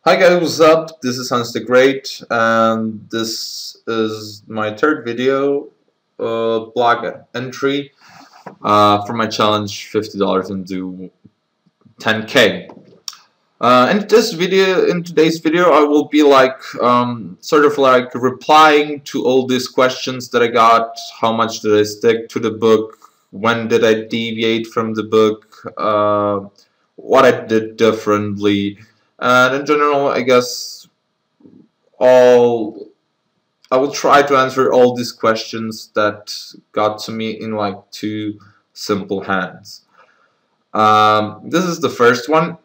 Hi guys, what's up? This is Hans the Great, and this is my third video blog entry for my challenge $50 into 10K. In today's video, I will be like sort of like replying to all these questions that I got. How much did I stick to the book? When did I deviate from the book? What I did differently? And in general, I guess all I will try to answer all these questions that got to me in like two simple hands. This is the first one,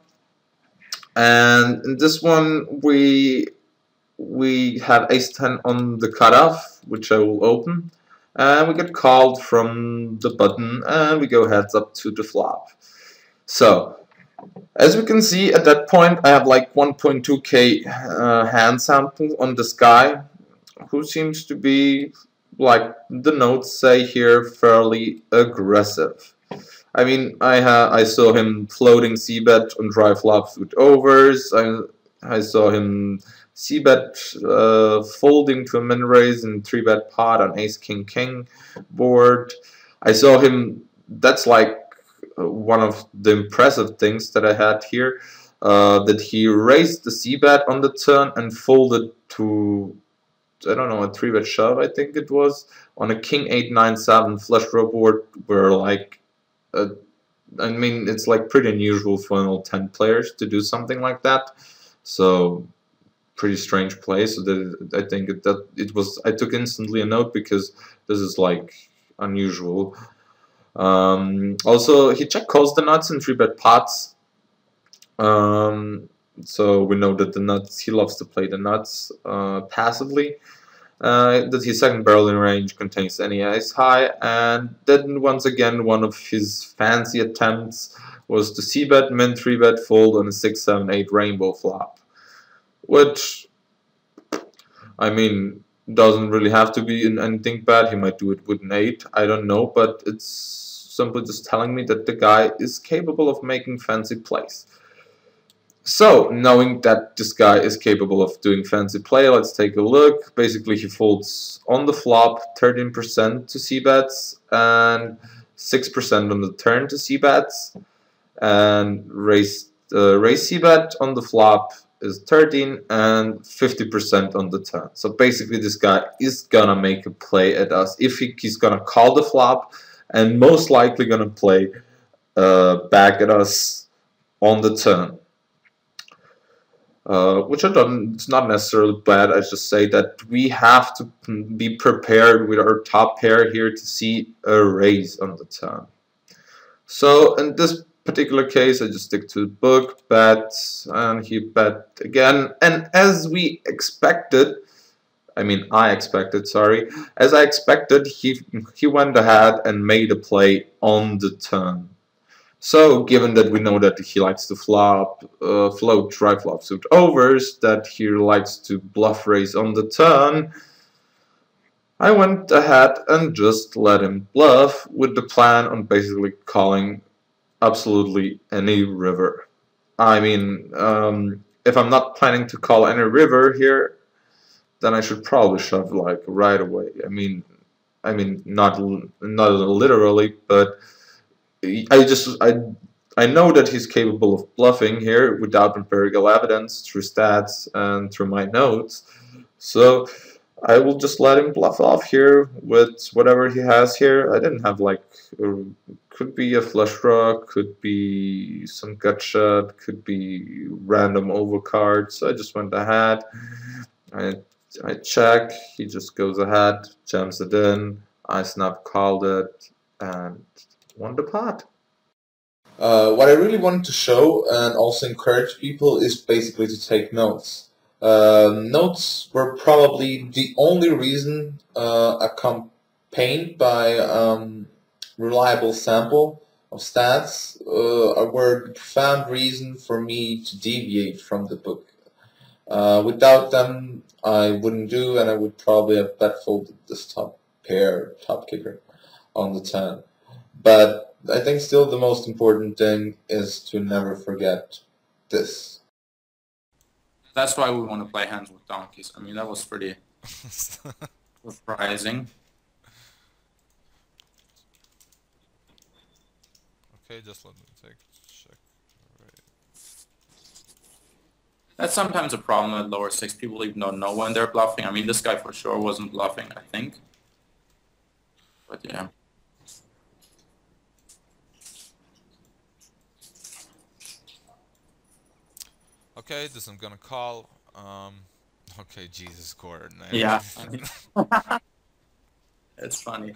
and in this one we have ace-10 on the cutoff, which I will open, and we get called from the button, and we go heads up to the flop. So as we can see, at that point I have like 1.2k hand sample on this guy, who seems to be, like the notes say here, fairly aggressive. I mean, I saw him floating c-bet on dry flops with overs. I saw him c-bet folding to a min raise and 3-bet pot on ace king king board. I saw him. That's like one of the impressive things that I had here, that he raised the c-bet on the turn and folded to, I don't know, a 3-bet shove, I think it was, on a king 8-9-7 flush draw board, where like I mean, it's like pretty unusual for an all 10 players to do something like that. So pretty strange play. So that I think that it was, I took instantly a note because this is like unusual. Also, he check calls the nuts and 3-bet pots. So we know that the nuts, he loves to play the nuts passively. That his second barrel in range contains any ace high, and then once again one of his fancy attempts was to c-bet, min 3-bet fold on a 6-7-8 rainbow flop, which, I mean, doesn't really have to be in anything bad. He might do it with an 8, I don't know, but it's simply just telling me that the guy is capable of making fancy plays. So, knowing that this guy is capable of doing fancy play, let's take a look. Basically, he folds on the flop 13% to c-bets and 6% on the turn to c-bets, and raise c-bet on the flop is 13 and 50% on the turn. So basically, this guy is gonna make a play at us if he's gonna call the flop, and most likely gonna play back at us on the turn. Which it's not necessarily bad. I just say that we have to be prepared with our top pair here to see a raise on the turn. So in this particular case, I just stick to the book, bet, and he bet again. And as we expected, I mean, I expected, sorry, as I expected, he went ahead and made a play on the turn. So, given that we know that he likes to float dry flop suit overs, that he likes to bluff raise on the turn, I went ahead and just let him bluff with the plan on basically calling absolutely any river. I mean, if I'm not planning to call any river here, then I should probably shove like right away. I mean, not literally, but I know that he's capable of bluffing here without empirical evidence, through stats and through my notes. So I will just let him bluff off here with whatever he has here. I didn't have like, could be a flush draw, could be some gut shot, could be random overcards. So I just went ahead. I check. He just goes ahead, jams it in. I snap called it and won the pot. What I really wanted to show and also encourage people is basically to take notes. Notes were probably the only reason accompanied by reliable sample of stats were the profound reason for me to deviate from the book. Without them, I wouldn't do, and I would probably have bet folded this top kicker on the 10. But I think still the most important thing is to never forget this. That's why we want to play hands with donkeys. I mean, that was pretty surprising. Okay, just let me check. Right. That's sometimes a problem at lower stakes. People even don't know when they're bluffing. I mean, this guy for sure wasn't bluffing, I think. But yeah. Okay, this I'm gonna call. Okay, Jesus scored. Yeah. It's funny.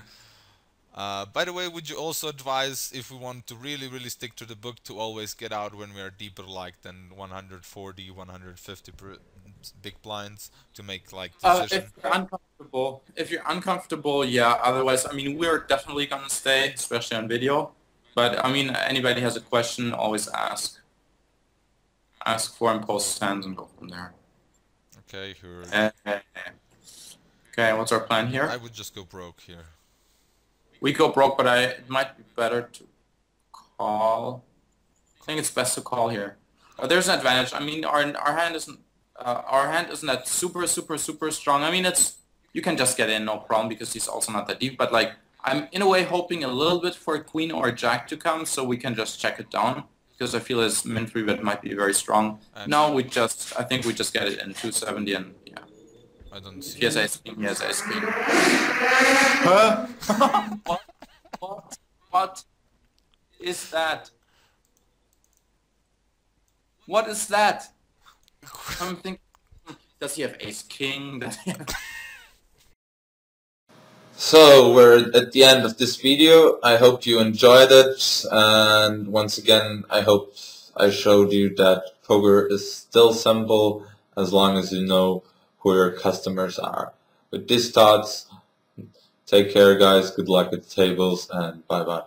By the way, would you also advise, if we want to really stick to the book, to always get out when we are deeper like than 140, 150 big blinds to make like decision? If you're uncomfortable, yeah. Otherwise, I mean, we're definitely gonna stay, especially on video. But I mean, anybody has a question, always ask. Ask for and post hands and go from there. Okay, okay, what's our plan here? I would just go broke here. We go broke, but it might be better to call. I think it's best to call here. There's an advantage. I mean, our hand isn't that super strong. I mean, you can just get in, no problem, because he's also not that deep. But like, I'm in a way hoping a little bit for a queen or a jack to come, so we can just check it down. Because I feel his min 3-bet might be very strong. Now I think we just get it in 270 and yeah. I don't see. He has ace king, he has ace king. Huh? What is that? What is that? I'm thinking, does he have ace king? Does he have... So we're at the end of this video. I hope you enjoyed it, and once again I hope I showed you that poker is still simple as long as you know who your customers are. With these thoughts, take care guys, good luck at the tables, and bye bye.